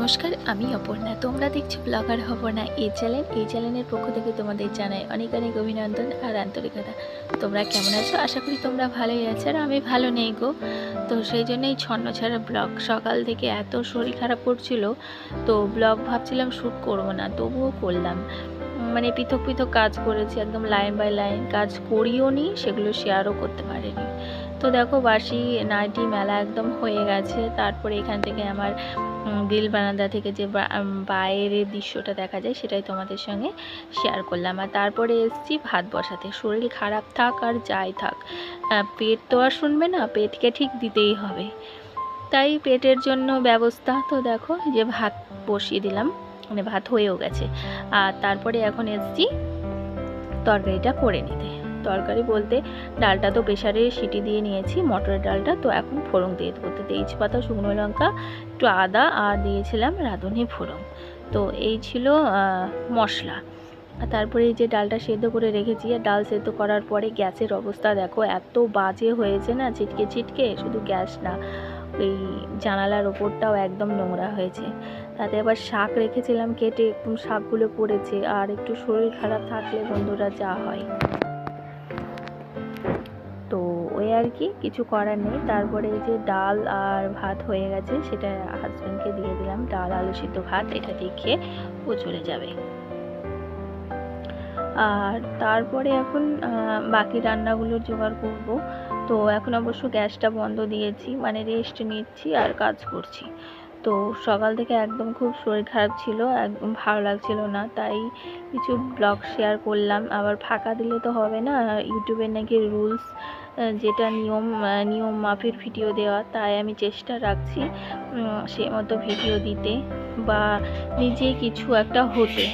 নমস্কার, আমি অপর্ণা। তোমরা দেখছো ব্লগার হব না এই চ্যানেলের পক্ষ থেকে তোমাদের জানাই অনেক অনেক অভিনন্দন আর আন্তরিকতা। তোমরা কেমন আছো? আশা করি তোমরা ভালোই আছো, আর আমি ভালো নেই গো। তো সেই জন্যই ছন্নছাড়া ব্লগ। সকাল থেকে এত শরীর খারাপ করছিল, তো ব্লগ ভাবছিলাম শ্যুট করবো না, তবুও করলাম। মানে পৃথক পৃথক কাজ করেছি, একদম লাইন বাই লাইন কাজ করিও নি, সেগুলো শেয়ারও করতে পারিনি। তো দেখো, বাসি নাইটি মেলা একদম হয়ে গেছে। তারপরে এখান থেকে আমার দিল বারান্দা থেকে যে বাইরের দৃশ্যটা দেখা যায় সেটাই তোমাদের সঙ্গে শেয়ার করলাম। আর তারপরে এসেছি ভাত বসাতে। শরীর খারাপ থাক আর যাই থাক, পেট তো আর শুনবে না, পেটকে ঠিক দিতেই হবে, তাই পেটের জন্য ব্যবস্থা। তো দেখো যে ভাত বসিয়ে দিলাম, মানে ভাত হয়েও গেছে। আর তারপরে এখন এসেছি তরকারিটা করে নিতে। তরকারি বলতে ডালটা তো প্রেশারে সিটি দিয়ে নিয়েছি, মটরের ডালটা। তো এখন ফোড়ন দিয়ে দেবো। তো তেজপাতা, শুকনো লঙ্কা, একটু আদা আর দিয়েছিলাম রাঁধুনি ফোড়ন। তো এই ছিল মশলা। আর তারপরে এই যে ডালটা সেদ্ধ করে রেখেছি, আর ডাল সেদ্ধ করার পরে গ্যাসের অবস্থা দেখো, এত বাজে হয়েছে না, ছিটকে ছিটকে। শুধু গ্যাস না, ওই জানালার ওপরটাও একদম নোংরা হয়েছে। তাতে আবার শাক রেখেছিলাম কেটে, একদম শাকগুলো পড়েছে। আর একটু শরীর খারাপ থাকলে বন্ধুরা যা হয়, তো ওই আর কি, কিছু করার নেই। তারপরে এই যে ডাল আর ভাত হয়ে গেছে, সেটা হাজব্যান্ডকে দিয়ে দিলাম। ডাল আলু সিদ্ধ ভাত, এটা দিয়ে খেয়ে ও চলে যাবে। আর তারপরে এখন বাকি রান্নাগুলোর জোগাড় করব। তো এখন অবশ্য গ্যাসটা বন্ধ দিয়েছি, মানে রেস্ট নিচ্ছি আর কাজ করছি। তো সকাল থেকে একদম খুব শরীর খারাপ ছিল, একদম ভালো লাগছিল না, তাই কিছু ব্লগ শেয়ার করলাম। আবার ফাঁকা দিলে তো হবে না, ইউটিউবের নাকি রুলস, যেটা নিয়ম মাফিক ভিডিও দেওয়া, তাই আমি চেষ্টা রাখছি সে মতো ভিডিও দিতে, বা নিজে কিছু একটা হতে।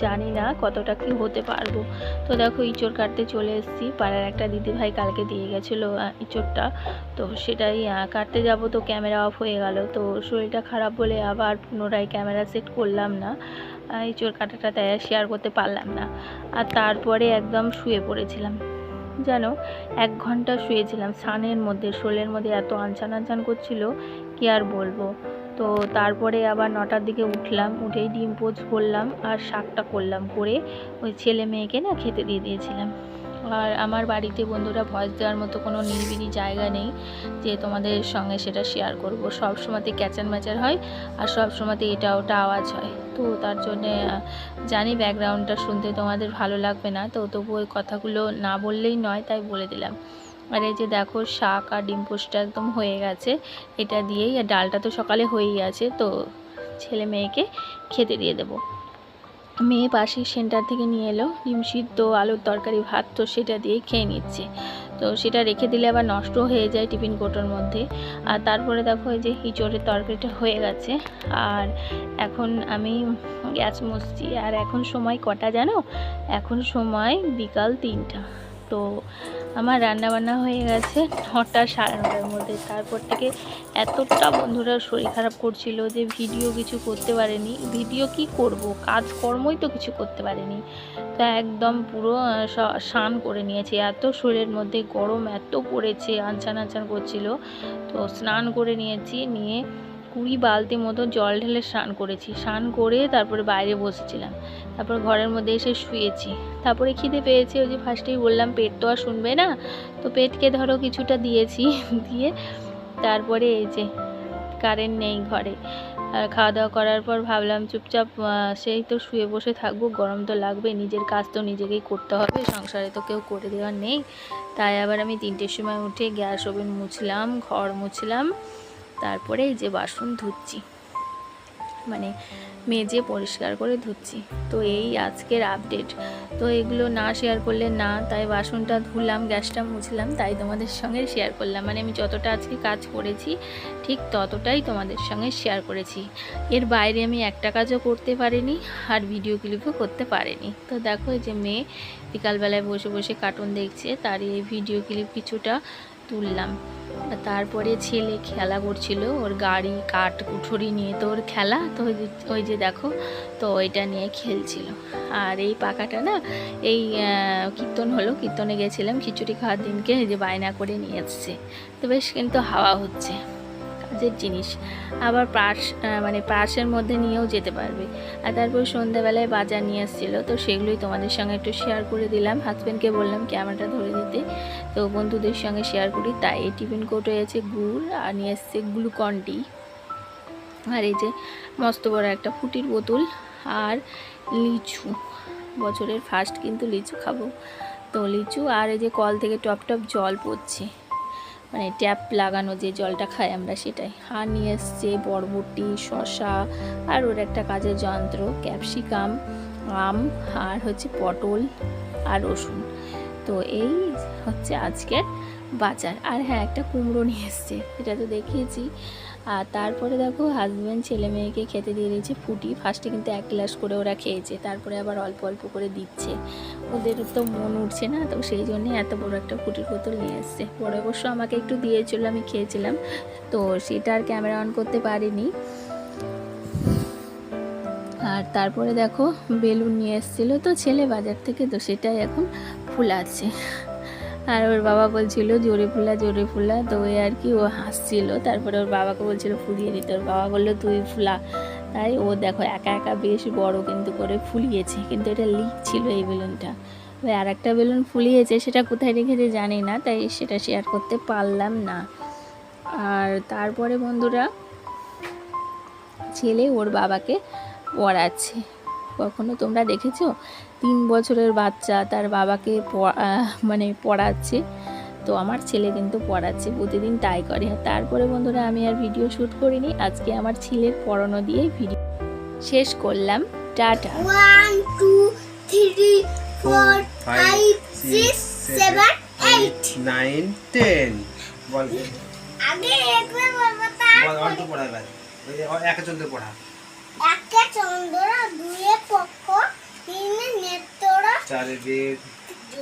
জানি না কতটা কি হতে পারবো। তো দেখো, ইঁচড় কাটতে চলে এসেছি। পাড়ার একটা দিদিভাই কালকে দিয়ে গেছিলো ইঁচড়টা, তো সেটাই কাটতে যাব। তো ক্যামেরা অফ হয়ে গেল। তো শরীরটা খারাপ বলে আবার পুনরায় ক্যামেরা সেট করলাম না, ইঁচড় কাটাটা তাই শেয়ার করতে পারলাম না। আর তারপরে একদম শুয়ে পড়েছিলাম, জানো, 1 ঘন্টা শুয়েছিলাম স্নানের মধ্যে। শোলের মধ্যে এত আনচান করছিল, কি আর বলবো। তো তারপরে আবার 9টার দিকে উঠলাম, উঠেই ডিম পোচ করলাম আর শাকটা করলাম, করে ওই ছেলে মেয়েকে না খেতে দিয়ে দিয়েছিলাম। আর আমার বাড়িতে বন্ধুরা ভয়েস দেওয়ার মতো কোনো নিরিবিলি জায়গা নেই যে তোমাদের সঙ্গে সেটা শেয়ার করব। সব সময়তে ক্যাচার ম্যাচার হয়, আর সব সময়তে এটা ওটা আওয়াজ হয়। তো তার জন্যে জানি ব্যাকগ্রাউন্ডটা শুনতে তোমাদের ভালো লাগবে না, তো তবু ওই কথাগুলো না বললেই নয়, তাই বলে দিলাম। আর এই যে দেখো, শাক আর ডিম পোস্টটা একদম হয়ে গেছে, এটা দিয়েই। আর ডালটা তো সকালে হয়েই আছে, তো ছেলে মেয়েকে খেতে দিয়ে দেবো। মেয়ে পাশের সেন্টার থেকে নিয়ে এলো ডিম সিদ্ধ, আলুর তরকারি, ভাত, তো সেটা দিয়ে খেয়ে নিচ্ছে। তো সেটা রেখে দিলে আবার নষ্ট হয়ে যায় টিফিন কোটোর মধ্যে। আর তারপরে দেখো, এই যে ইঁচড়ের তরকারিটা হয়ে গেছে, আর এখন আমি গ্যাস মুছছি। আর এখন সময় কটা জানো? এখন সময় বিকাল 3টা। তো আমার রান্নাবান্না হয়ে গেছে 9টা, 9:30-র মধ্যে। তারপর থেকে এতটা বন্ধুরা শরীর খারাপ করছিল যে ভিডিও কিছু করতে পারেনি। ভিডিও কি করব, কাজকর্মই তো কিছু করতে পারিনি। তো একদম পুরো স্নান করে নিয়েছি, এত শরীরের মধ্যে গরম এত পড়েছে, আনচান করছিল। তো স্নান করে নিয়েছি, নিয়ে 20 বালতি মতো জল ঢেলে স্নান করেছি। স্নান করে তারপরে বাইরে বসেছিলাম, তারপর ঘরের মধ্যে এসে শুয়েছি। তারপরে খিদে পেয়েছে, ওই যে ফার্স্টেই বললাম পেট তো আর শুনবে না, তো পেটকে ধরো কিছুটা দিয়েছি। দিয়ে তারপরে এই যে কারেন্ট নেই ঘরে, আর খাওয়া দাওয়া করার পর ভাবলাম চুপচাপ সেই তো শুয়ে বসে থাকবো, গরম তো লাগবে, নিজের কাজ তো নিজেকেই করতে হবে, সংসারে তো কেউ করে দেওয়ার নেই। তাই আবার আমি 3টের সময় উঠে গ্যাস ওভেন মুছলাম, ঘর মুছলাম, তারপরে এই যে বাসন ধুচ্ছি, মানে মেজে পরিষ্কার করে ধুচ্ছি। তো এই আজকের আপডেট। তো এগুলো না শেয়ার করলে না, তাই বাসনটা ধুলাম, গ্যাসটা মুছলাম, তাই তোমাদের সঙ্গে শেয়ার করলাম। মানে আমি যতটা আজকে কাজ করেছি ঠিক ততটাই তোমাদের সঙ্গে শেয়ার করেছি। এর বাইরে আমি একটা কাজও করতে পারিনি, আর ভিডিও ক্লিপও করতে পারিনি। তো দেখো, এই যে মেয়ে বিকালবেলায় বসে বসে কার্টুন দেখছে, তার এই ভিডিও ক্লিপ কিছুটা তুললাম। তারপরে ছেলে খেলা করছিল, ওর গাড়ি কাঠ কুঠুরি নিয়ে তো ওর খেলা। তো ওই যে দেখো, তো ওইটা নিয়ে খেলছিল। আর এই পাখাটা না, এই কীর্তন হলো, কীর্তনে গেছিলাম খিচুড়ি খাওয়ার দিনকে, এই যে বায়না করে নিয়ে এসছে। তো বেশ কিন্তু হাওয়া হচ্ছে, সাজের জিনিস, আবার পার্স মানে পার্সের মধ্যে নিয়েও যেতে পারবে। আর তারপর সন্ধ্যাবেলায় বাজার নিয়ে এসেছিলো, তো সেগুলোই তোমাদের সঙ্গে একটু শেয়ার করে দিলাম। হাজব্যান্ডকে বললাম ক্যামেরাটা ধরে দিতে, তো বন্ধুদের সঙ্গে শেয়ার করি। তাই এই টিফিন কোর্ট হয়েছে গুড়, আর নিয়ে এসছে গ্লুকন ডি, আর এই যে মস্ত বড় একটা ফুটির বোতল, আর লিচু। বছরের ফার্স্ট কিন্তু লিচু খাবো, তো লিচু। আর এই যে কল থেকে টপ টপ জল পড়ছে, মানে ট্যাপ লাগানো যে জলটা খাই আমরা সেটাই। আর নিয়ে এসছে বরবটি, শসা, আর ওর একটা কাজের যন্ত্র, ক্যাপসিকাম, আম, আর হচ্ছে পটল আর রসুন। তো এই হচ্ছে আজকের বাজার। আর হ্যাঁ, একটা কুমড়ো নিয়ে এসছে, এটা তো দেখিয়েছি। আর তারপরে দেখো হাজব্যান্ড ছেলে মেয়েকে খেতে দিয়ে দিয়েছে ফুটি। ফার্স্টে কিন্তু 1 গ্লাস করে ওরা খেয়েছে, তারপরে আবার অল্প অল্প করে দিচ্ছে। ওদের তো মন উঠছে না, তো সেই জন্যে এত বড় একটা ফুটির বোতল নিয়ে এসছে। পরে অবশ্য আমাকে একটু দিয়েছিল, আমি খেয়েছিলাম, তো সেটা আর ক্যামেরা অন করতে পারিনি। আর তারপরে দেখো বেলুন নিয়ে এসেছিলো তো ছেলে বাজার থেকে, তো সেটাই এখন ফুলাচ্ছে। আর ওর বাবা বলছিল জোরে ফুলা জোরে ফুলা, তো ওই আর কি ও হাসছিল। তারপরে ওর বাবাকে বলছিল ফুলিয়ে দিতে, ওর বাবা বললো তুই ফুলা। তাই ও দেখো একা একা বেশ বড় কিন্তু করে ফুলিয়েছে, কিন্তু এটা লিক ছিল এই বেলুনটা। ওই আর একটা বেলুন ফুলিয়েছে, সেটা কোথায় রেখেছে জানি না, তাই সেটা শেয়ার করতে পারলাম না। আর তারপরে বন্ধুরা ছেলে ওর বাবাকে পড়াচ্ছে। কখনো তোমরা দেখেছো 3 বছরের বাচ্চা তার বাবাকে মানে পড়াচ্ছে? তো আমার ছেলে কিন্তু পড়াচ্ছে, প্রতিদিন তাই করে। তারপরে বন্ধুরা আমি আর ভিডিও শ্যুট করিনি, আজকে আমার ছেলের পড়ানো দিয়ে ভিডিও শেষ করলাম। টাটা। 1 2 3 4 5 6 7 8 9 10 বল আগে একবার বলবো তারপর বল অল্প পড়া এবার ওই যে একা চলতে পড়া একে চন্দ্রা, দুয়ে পক্ষ, তিনে নেত্র, চারে বেদ